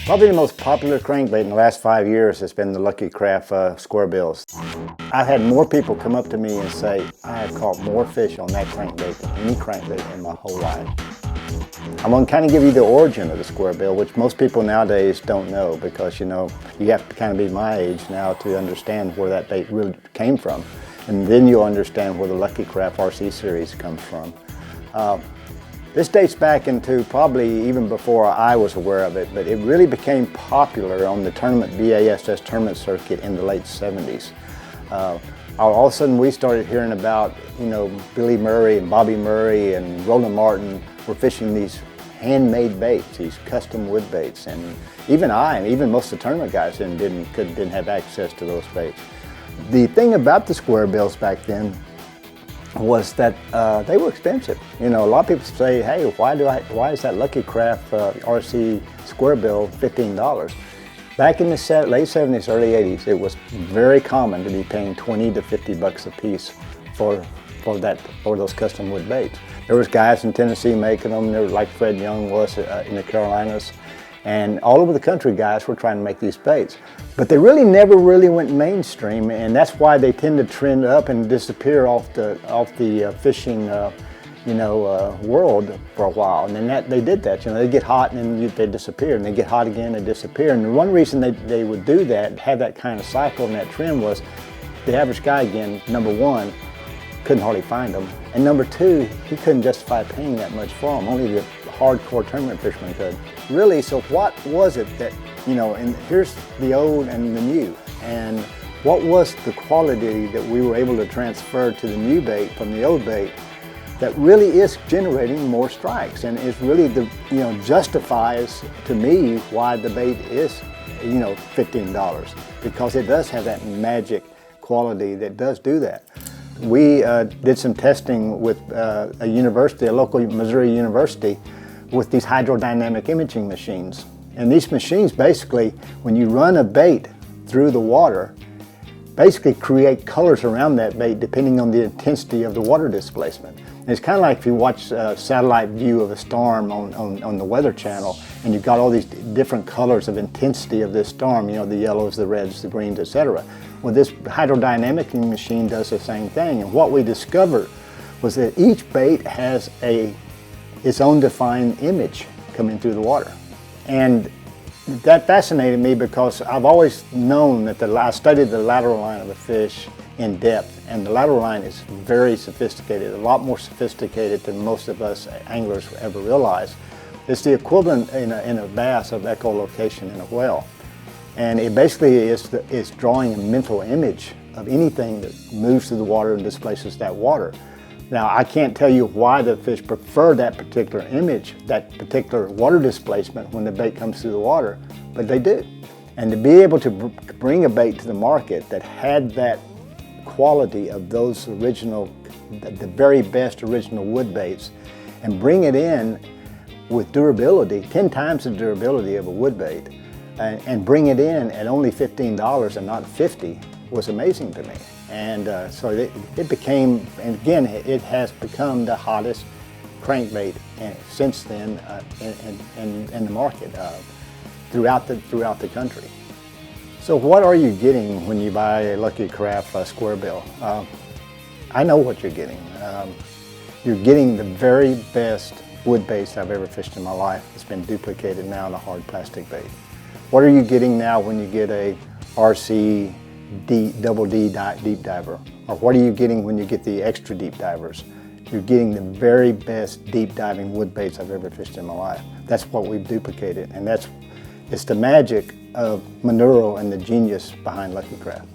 Probably the most popular crankbait in the last 5 years has been the Lucky Craft Squarebills. I've had more people come up to me and say, I have caught more fish on that crankbait than any crankbait in my whole life. I'm going to kind of give you the origin of the Squarebill, which most people nowadays don't know, because you have to kind of be my age now to understand where that bait really came from. And then you'll understand where the Lucky Craft RC series comes from. This dates back into probably even before I was aware of it, but it really became popular on the BASS tournament circuit in the late 70s. All of a sudden we started hearing about, Billy Murray and Bobby Murray and Roland Martin were fishing these handmade baits, these custom wood baits, and even most of the tournament guys didn't have access to those baits. The thing about the Squarebills back then was that they were expensive. A lot of people say, hey, why is that Lucky Craft RC Squarebill $15? Back in the late 70s, early 80s, it was very common to be paying 20 to 50 bucks a piece for those custom wood baits. There was guys in Tennessee making them, like Fred Young was in the Carolinas, and all over the country guys were trying to make these baits. But they really never went mainstream, and that's why they tend to trend up and disappear off the fishing world for a while. And then they did that. They get hot and then they disappear, and they get hot again and disappear. And one reason they would do that, have that kind of cycle and that trend, was the average guy, again, number one, couldn't hardly find them, and number two, he couldn't justify paying that much for them. Only the hardcore tournament fishermen could. Really, so what was it that, and here's the old and the new, and what was the quality that we were able to transfer to the new bait from the old bait that really is generating more strikes, and is really justifies to me why the bait is, $15, because it does have that magic quality that does do that. We did some testing with a university, a local Missouri university, with these hydrodynamic imaging machines. And these machines basically, when you run a bait through the water, basically create colors around that bait depending on the intensity of the water displacement. And it's kind of like if you watch a satellite view of a storm on the Weather Channel, and you've got all these different colors of intensity of this storm, the yellows, the reds, the greens, etc. Well, this hydrodynamic machine does the same thing, and what we discovered was that each bait has its own defined image coming through the water. And that fascinated me because I've always known that I studied the lateral line of a fish in depth, and the lateral line is very sophisticated, a lot more sophisticated than most of us anglers ever realize. It's the equivalent in a bass of echolocation in a whale. And it basically is drawing a mental image of anything that moves through the water and displaces that water. Now, I can't tell you why the fish prefer that particular image, that particular water displacement when the bait comes through the water, but they do. And to be able to bring a bait to the market that had that quality of those original, the very best original wood baits, and bring it in with durability, 10 times the durability of a wood bait, and bring it in at only $15 and not $50 was amazing to me. And so it became, and again, it has become the hottest crankbait since then in the market throughout the country. So what are you getting when you buy a Lucky Craft Squarebill? I know what you're getting. You're getting the very best wood baits I've ever fished in my life. It's been duplicated now in a hard plastic bait. What are you getting now when you get a RC double D deep diver? Or what are you getting when you get the extra deep divers? You're getting the very best deep diving wood baits I've ever fished in my life. That's what we've duplicated, and it's the magic of Monero and the genius behind Lucky Craft.